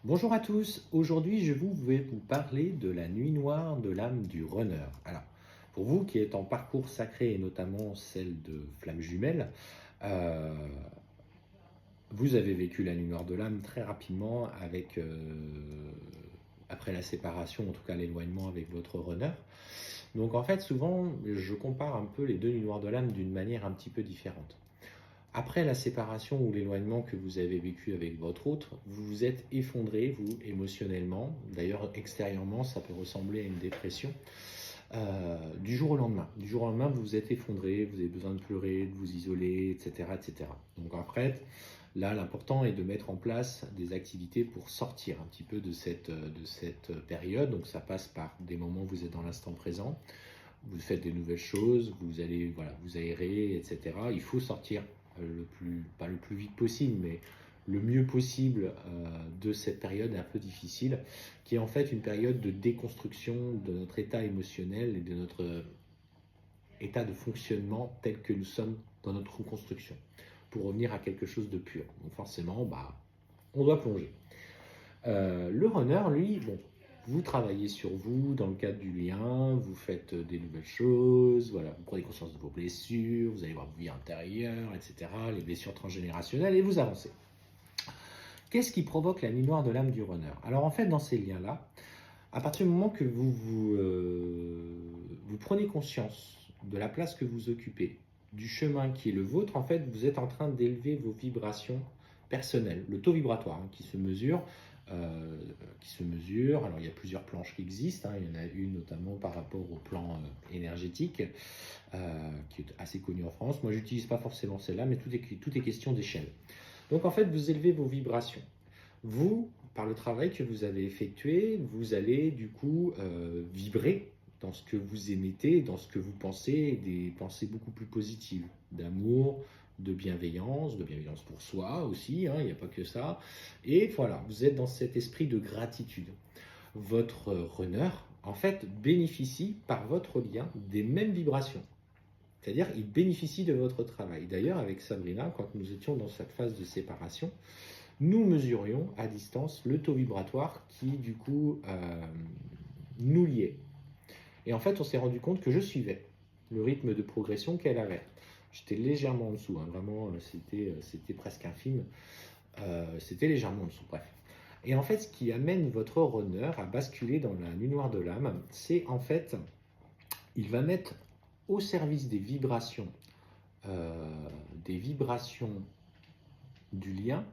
Bonjour à tous, aujourd'hui vais vous parler de la nuit noire de l'âme du runner. Alors, pour vous qui êtes en parcours sacré et notamment celle de Flamme Jumelle, euh, vous avez vécu la nuit noire de l'âme très rapidement après la séparation, en tout cas l'éloignement avec votre runner. Donc en fait, souvent, je compare un peu les deux nuits noires de l'âme d'une manière un petit peu différente. Après la séparation ou l'éloignement que vous avez vécu avec votre autre, vous vous êtes effondré, vous, émotionnellement. D'ailleurs, extérieurement, ça peut ressembler à une dépression. Du jour au lendemain. Du jour au lendemain, vous vous êtes effondré, vous avez besoin de pleurer, de vous isoler, etc. etc. Donc en fait, là, l'important est de mettre en place des activités pour sortir un petit peu de cette période. Donc ça passe par des moments où vous êtes dans l'instant présent, vous faites des nouvelles choses, vous allez vous aérer, etc. Il faut sortir pas le plus vite possible, mais le mieux possible de cette période un peu difficile, qui est en fait une période de déconstruction de notre état émotionnel et de notre état de fonctionnement tel que nous sommes dans notre reconstruction, pour revenir à quelque chose de pur. Donc forcément, on doit plonger. Le runner, lui, bon, vous travaillez sur vous dans le cadre du lien, vous faites des nouvelles choses, voilà, vous prenez conscience de vos blessures, vous allez voir vos vies intérieures, etc., les blessures transgénérationnelles, et vous avancez. Qu'est-ce qui provoque la nuit noire de l'âme du runner? Alors en fait, dans ces liens-là, à partir du moment que vous prenez conscience de la place que vous occupez, du chemin qui est le vôtre, en fait, vous êtes en train d'élever vos vibrations personnelles, le taux vibratoire qui se mesure. Alors il y a plusieurs planches qui existent, il y en a une notamment par rapport au plan énergétique, qui est assez connue en France. Moi, j'utilise pas forcément celle-là, mais tout est question d'échelle. Donc en fait, vous élevez vos vibrations. Vous, par le travail que vous avez effectué, vous allez du coup vibrer dans ce que vous émettez, dans ce que vous pensez, des pensées beaucoup plus positives, d'amour, de bienveillance pour soi aussi, il n'y a pas que ça. Et voilà, vous êtes dans cet esprit de gratitude. Votre runner, en fait, bénéficie par votre lien des mêmes vibrations. C'est-à-dire, il bénéficie de votre travail. D'ailleurs, avec Sabrina, quand nous étions dans cette phase de séparation, nous mesurions à distance le taux vibratoire qui, du coup, nous liait. Et en fait, on s'est rendu compte que je suivais le rythme de progression qu'elle avait. J'étais légèrement en dessous, vraiment, c'était presque infime. C'était légèrement en dessous, bref. Et en fait, ce qui amène votre runner à basculer dans la nuit noire de l'âme, c'est en fait, il va mettre au service des vibrations du lien,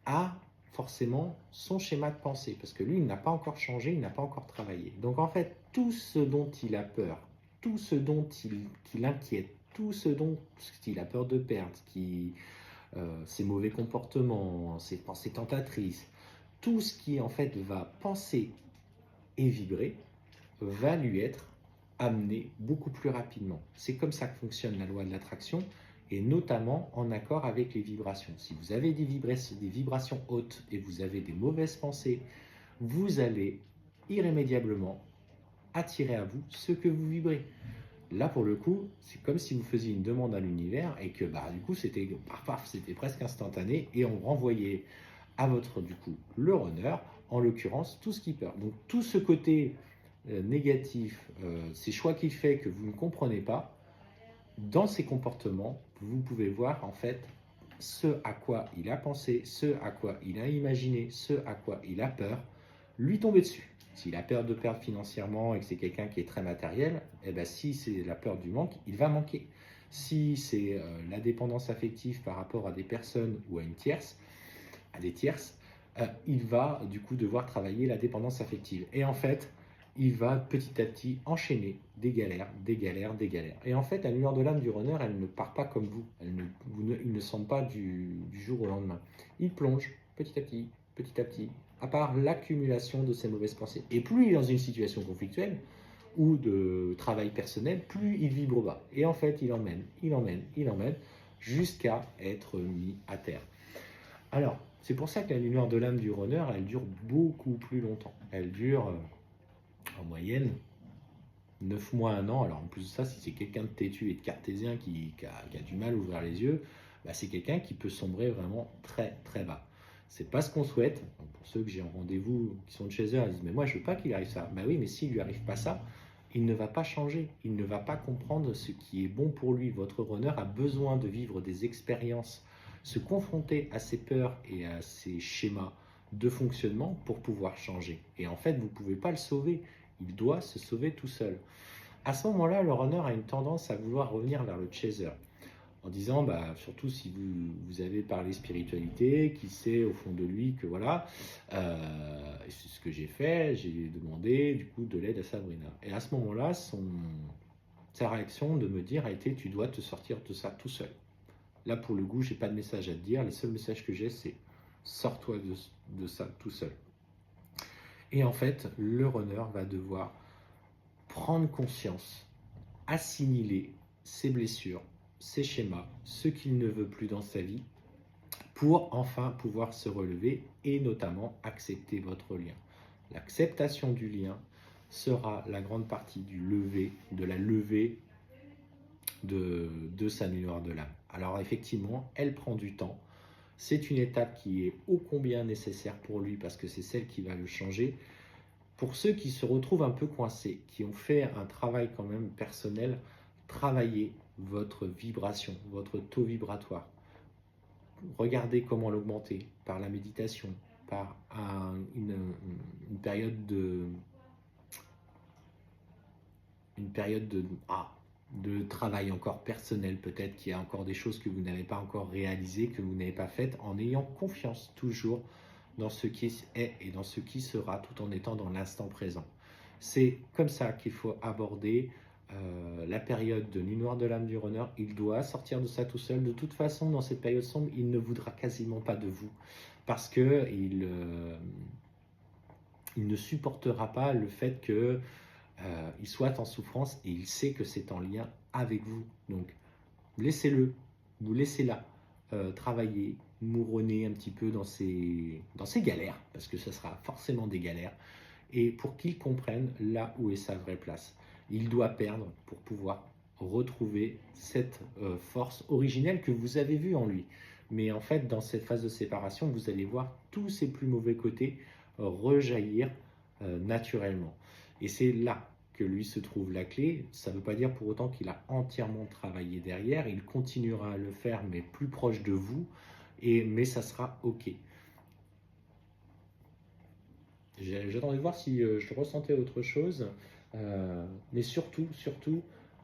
a forcément son schéma de pensée, parce que lui, il n'a pas encore changé, il n'a pas encore travaillé. Donc en fait, tout ce dont il a peur, tout ce dont qui l'inquiète, tout ce dont il a peur de perdre, ses mauvais comportements, ses pensées tentatrices, tout ce qui en fait va penser et vibrer, va lui être amené beaucoup plus rapidement. C'est comme ça que fonctionne la loi de l'attraction, et notamment en accord avec les vibrations. Si vous avez des vibrations hautes et vous avez des mauvaises pensées, vous allez irrémédiablement attirer à vous ce que vous vibrez. Là, pour le coup, c'est comme si vous faisiez une demande à l'univers et que du coup, c'était presque instantané et on renvoyait à votre, du coup, le runner, en l'occurrence, tout ce qui peur. Donc, tout ce côté négatif, ces choix qu'il fait que vous ne comprenez pas, dans ses comportements, vous pouvez voir en fait ce à quoi il a pensé, ce à quoi il a imaginé, ce à quoi il a peur, lui tomber dessus. S'il a peur de perdre financièrement et que c'est quelqu'un qui est très matériel, si c'est la peur du manque, il va manquer. Si c'est la dépendance affective par rapport à des personnes ou à des tierces, il va du coup devoir travailler la dépendance affective. Et en fait, il va petit à petit enchaîner des galères, des galères, des galères. Et en fait, la lueur de l'âme du runner, elle ne part pas comme vous. Il ne sent pas du jour au lendemain. Il plonge petit à petit, à part l'accumulation de ses mauvaises pensées. Et plus il est dans une situation conflictuelle ou de travail personnel, plus il vibre bas. Et en fait, il emmène, jusqu'à être mis à terre. Alors, c'est pour ça que la lueur de l'âme du runner, elle dure beaucoup plus longtemps. Elle dure en moyenne 9 mois, 1 an. Alors en plus de ça, si c'est quelqu'un de têtu et de cartésien qui a du mal à ouvrir les yeux, c'est quelqu'un qui peut sombrer vraiment très très bas. C'est pas ce qu'on souhaite. Donc, pour ceux que j'ai en rendez-vous qui sont de chez eux, ils disent mais moi je veux pas qu'il arrive ça. Ben oui, mais s'il lui arrive pas ça, il ne va pas changer, il ne va pas comprendre ce qui est bon pour lui. Votre runner a besoin de vivre des expériences, se confronter à ses peurs et à ses schémas de fonctionnement pour pouvoir changer. Et en fait, vous ne pouvez pas le sauver, il doit se sauver tout seul. À ce moment-là, le runner a une tendance à vouloir revenir vers le chaser, en disant, bah, surtout si vous avez parlé spiritualité, qu'il sait au fond de lui que voilà, c'est ce que j'ai fait, j'ai demandé du coup de l'aide à Sabrina. Et à ce moment-là, sa réaction de me dire a été, tu dois te sortir de ça tout seul. Là, pour le coup, j'ai pas de message à te dire, les seuls messages que j'ai, c'est sors-toi de ça tout seul. Et en fait, le runner va devoir prendre conscience, assimiler ses blessures, ses schémas, ce qu'il ne veut plus dans sa vie, pour enfin pouvoir se relever et notamment accepter votre lien. L'acceptation du lien sera la grande partie du lever, de la levée de sa nuit noire de l'âme. Alors effectivement, elle prend du temps. C'est une étape qui est ô combien nécessaire pour lui parce que c'est celle qui va le changer. Pour ceux qui se retrouvent un peu coincés, qui ont fait un travail quand même personnel, travaillez votre vibration, votre taux vibratoire. Regardez comment l'augmenter par la méditation, par une période de travail encore personnel peut-être, qu'il y a encore des choses que vous n'avez pas encore réalisées, que vous n'avez pas faites, en ayant confiance toujours dans ce qui est et dans ce qui sera, tout en étant dans l'instant présent. C'est comme ça qu'il faut aborder la période de nuit noire de l'âme du runner. Il doit sortir de ça tout seul. De toute façon, dans cette période sombre, il ne voudra quasiment pas de vous parce que il ne supportera pas le fait que il soit en souffrance et il sait que c'est en lien avec vous. Donc, laissez-le, vous laissez là travailler, mouronner un petit peu dans ses galères, parce que ça sera forcément des galères, et pour qu'il comprenne là où est sa vraie place. Il doit perdre pour pouvoir retrouver cette force originelle que vous avez vue en lui. Mais en fait, dans cette phase de séparation, vous allez voir tous ses plus mauvais côtés rejaillir naturellement. Et c'est là que lui se trouve la clé. Ça ne veut pas dire pour autant qu'il a entièrement travaillé derrière. Il continuera à le faire, mais plus proche de vous. Mais ça sera OK. J'attendais de voir si je ressentais autre chose. Mais surtout,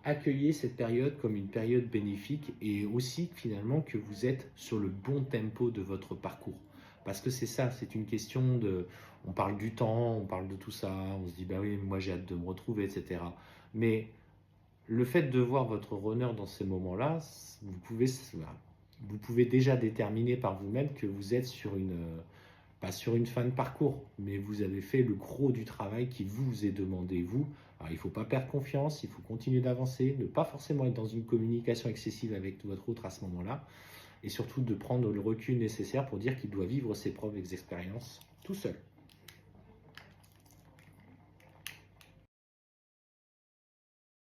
accueillez cette période comme une période bénéfique et aussi finalement que vous êtes sur le bon tempo de votre parcours. Parce que c'est ça, c'est une question de... On parle du temps, on parle de tout ça, on se dit, bah oui, moi j'ai hâte de me retrouver, etc. Mais le fait de voir votre runner dans ces moments-là, vous pouvez déjà déterminer par vous-même que vous êtes sur pas sur une fin de parcours, mais vous avez fait le gros du travail qui vous est demandé, vous. Alors, il ne faut pas perdre confiance, il faut continuer d'avancer, ne pas forcément être dans une communication excessive avec votre autre à ce moment-là, et surtout de prendre le recul nécessaire pour dire qu'il doit vivre ses propres expériences tout seul.